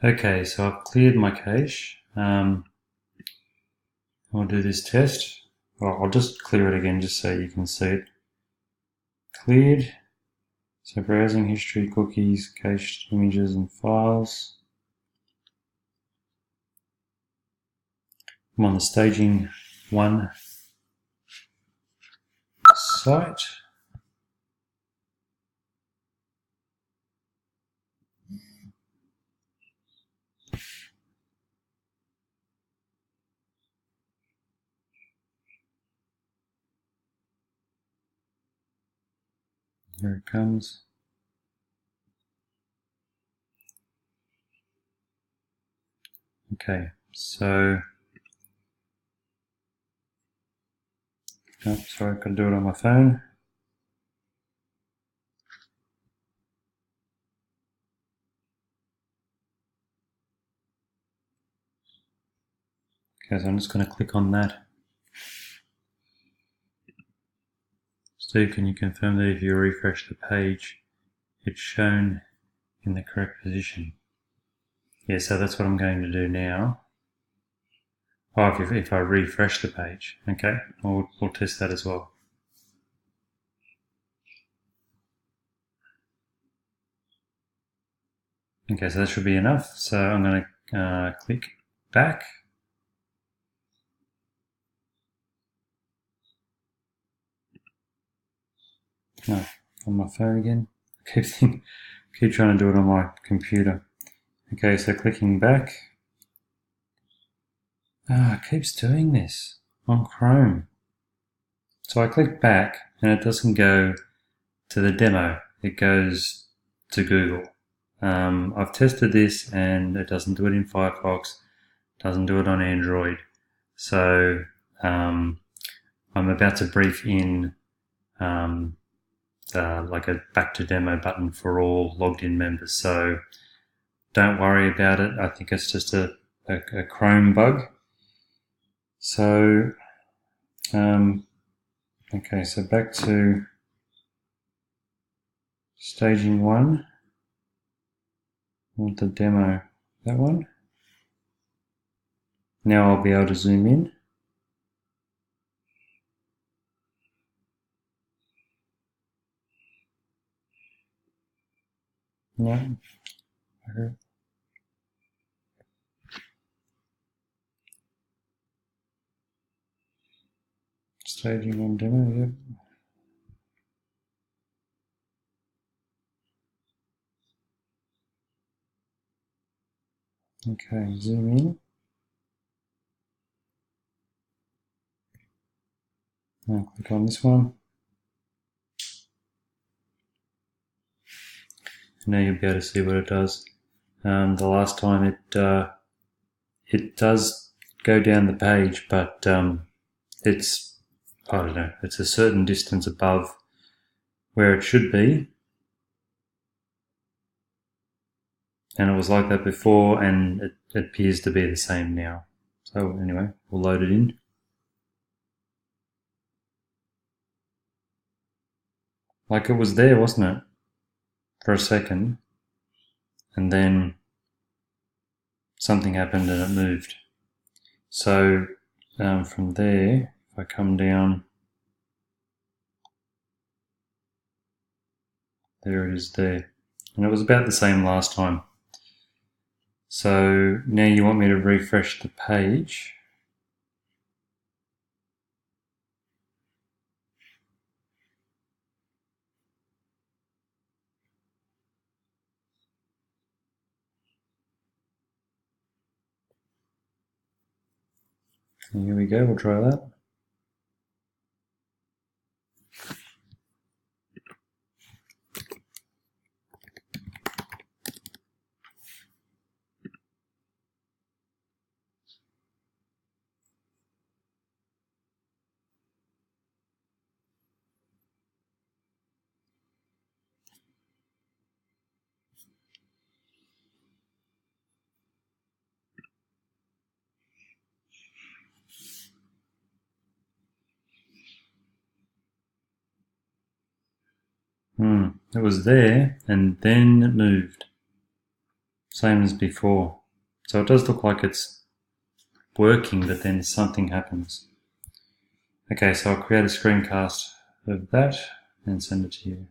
Okay, so I've cleared my cache. I'll do this test. Well, I'll just clear it again just so you can see it. Cleared. So browsing history, cookies, cached images and files. I'm on the staging 1 site. Here it comes. Okay, so sorry, I can do it on my phone. Okay, so I'm just going to click on that. Steve, can you confirm that if you refresh the page, it's shown in the correct position? Yeah, so that's what I'm going to do now. Oh, if I refresh the page, okay, we'll test that as well. Okay, so that should be enough. So I'm going to click back. No, on my phone again. Keep trying to do it on my computer. Okay, so clicking back. It keeps doing this on Chrome. So I click back and it doesn't go to the demo. It goes to Google. I've tested this and it doesn't do it in Firefox, doesn't do it on Android. So I'm about to brief in like a back to demo button for all logged in members. So don't worry about it. I think it's just a Chrome bug. So, okay, so back to staging 1. I want the demo, that one. Now I'll be able to zoom in. No. Okay. Staging 1 demo, yep. Okay, zoom in. Now click on this one. Now you'll be able to see what it does. The last time it does go down the page, but it's, I don't know, it's a certain distance above where it should be. And it was like that before, and it appears to be the same now. So anyway, we'll load it in. Like it was there, wasn't it? For a second. And then something happened and it moved. So from there, if I come down, there it is there. And it was about the same last time. So now you want me to refresh the page. And here we go, we'll try that. It was there and then it moved. same as before. So it does look like it's working, but then something happens. Okay, so I'll create a screencast of that and send it to you.